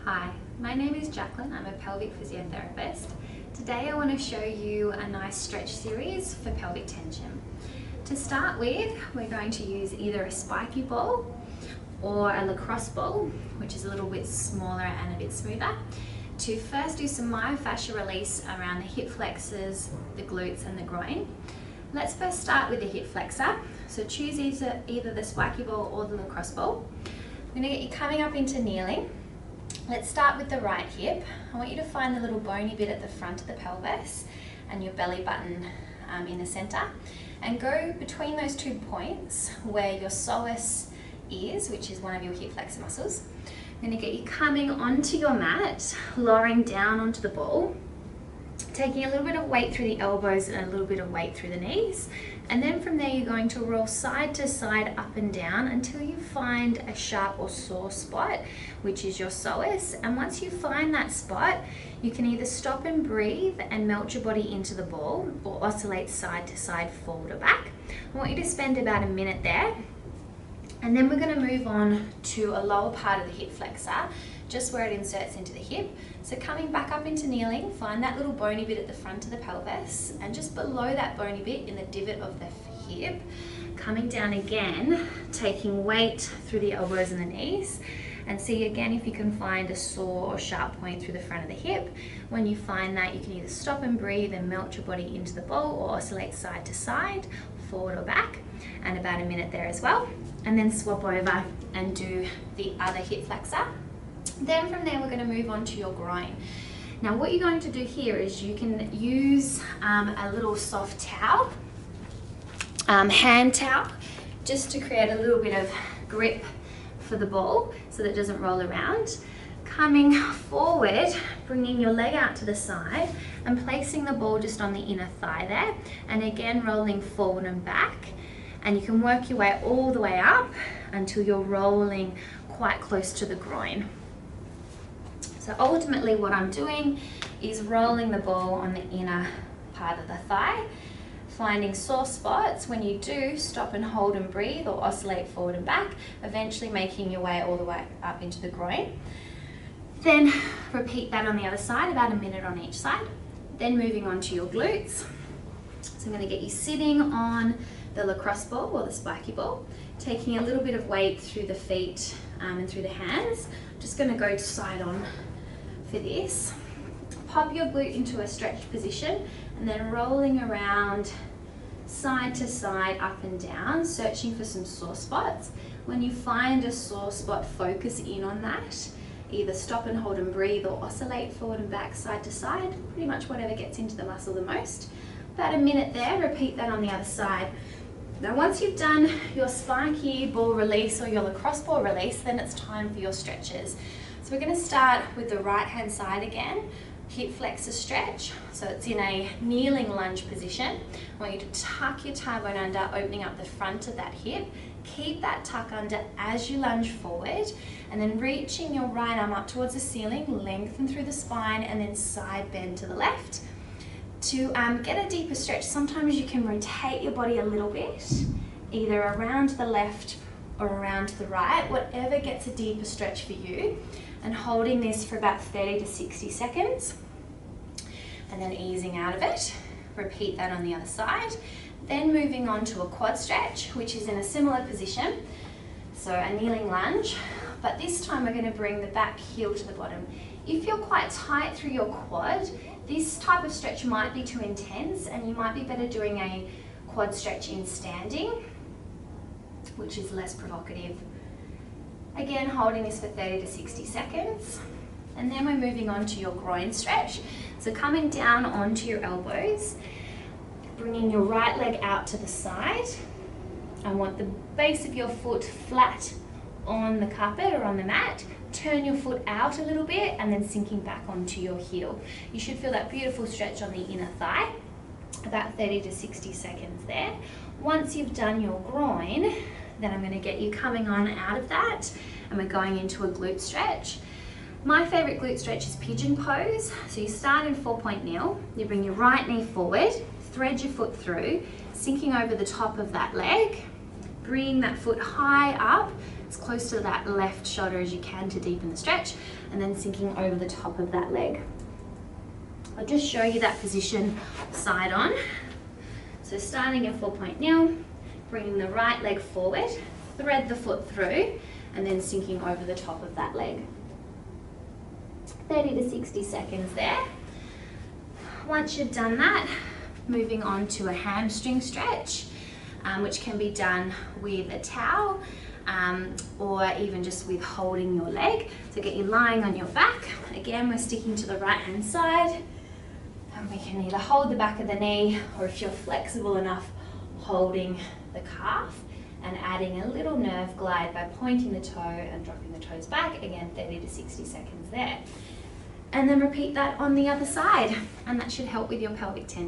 Hi, my name is Jaclyn. I'm a pelvic physiotherapist. Today I want to show you a nice stretch series for pelvic tension. To start with, we're going to use either a spiky ball or a lacrosse ball, which is a little bit smaller and a bit smoother, to first do some myofascial release around the hip flexors, the glutes and the groin. Let's first start with the hip flexor. So choose either the spiky ball or the lacrosse ball. I'm going to get you coming up into kneeling. Let's start with the right hip. I want you to find the little bony bit at the front of the pelvis and your belly button in the center, and go between those 2 points where your psoas is, which is one of your hip flexor muscles. I'm going to get you coming onto your mat, lowering down onto the ball, taking a little bit of weight through the elbows and a little bit of weight through the knees. And then from there you're going to roll side to side, up and down, until you find a sharp or sore spot, which is your psoas. And once you find that spot, you can either stop and breathe and melt your body into the ball, or oscillate side to side, forward or back. I want you to spend about a minute there. And then we're going to move on to a lower part of the hip flexor, just where it inserts into the hip. So coming back up into kneeling, find that little bony bit at the front of the pelvis, and just below that bony bit in the divot of the hip, coming down again, taking weight through the elbows and the knees, and see again if you can find a sore or sharp point through the front of the hip. When you find that, you can either stop and breathe and melt your body into the ball, or oscillate side to side, forward or back, and about a minute there as well. And then swap over and do the other hip flexor. Then from there we're going to move on to your groin. Now what you're going to do here is you can use a little soft towel, hand towel, just to create a little bit of grip for the ball so that it doesn't roll around. Coming forward, bringing your leg out to the side and placing the ball just on the inner thigh there, and again rolling forward and back. And you can work your way all the way up until you're rolling quite close to the groin. So ultimately what I'm doing is rolling the ball on the inner part of the thigh, finding sore spots. When you do, stop and hold and breathe, or oscillate forward and back, eventually making your way all the way up into the groin. Then repeat that on the other side, about a minute on each side. Then moving on to your glutes. So I'm going to get you sitting on the lacrosse ball or the spiky ball, taking a little bit of weight through the feet and through the hands. Just going to go side on for this. Pop your glute into a stretched position and then rolling around side to side, up and down, searching for some sore spots. When you find a sore spot, focus in on that. Either stop and hold and breathe, or oscillate forward and back, side to side, pretty much whatever gets into the muscle the most. About a minute there, repeat that on the other side. Now once you've done your spiky ball release or your lacrosse ball release, then it's time for your stretches. So we're going to start with the right hand side again, hip flexor stretch. So it's in a kneeling lunge position. I want you to tuck your tailbone under, opening up the front of that hip. Keep that tuck under as you lunge forward, and then reaching your right arm up towards the ceiling, lengthen through the spine, and then side bend to the left. To get a deeper stretch, sometimes you can rotate your body a little bit, either around to the left or around to the right, whatever gets a deeper stretch for you, and holding this for about 30 to 60 seconds, and then easing out of it. Repeat that on the other side. Then moving on to a quad stretch, which is in a similar position, so a kneeling lunge, but this time we're going to bring the back heel to the bottom. If you're quite tight through your quad, this type of stretch might be too intense, and you might be better doing a quad stretch in standing, which is less provocative. Again, holding this for 30 to 60 seconds. And then we're moving on to your groin stretch. So coming down onto your elbows, bringing your right leg out to the side. I want the base of your foot flat on the carpet or on the mat. Turn your foot out a little bit and then sinking back onto your heel. You should feel that beautiful stretch on the inner thigh, about 30 to 60 seconds there. Once you've done your groin, then I'm going to get you coming on out of that, and we're going into a glute stretch. My favorite glute stretch is pigeon pose. So you start in 4-point kneel, you bring your right knee forward, thread your foot through, sinking over the top of that leg, bringing that foot high up, as close to that left shoulder as you can to deepen the stretch, and then sinking over the top of that leg. I'll just show you that position side on. So starting at 4-point kneel, bringing the right leg forward, thread the foot through, and then sinking over the top of that leg. 30 to 60 seconds there. Once you've done that, moving on to a hamstring stretch, which can be done with a towel or even just with holding your leg. So get you lying on your back. Again, we're sticking to the right hand side, and we can either hold the back of the knee, or if you're flexible enough, holding the calf and adding a little nerve glide by pointing the toe and dropping the toes back. Again, 30 to 60 seconds there. And then repeat that on the other side, and that should help with your pelvic tension.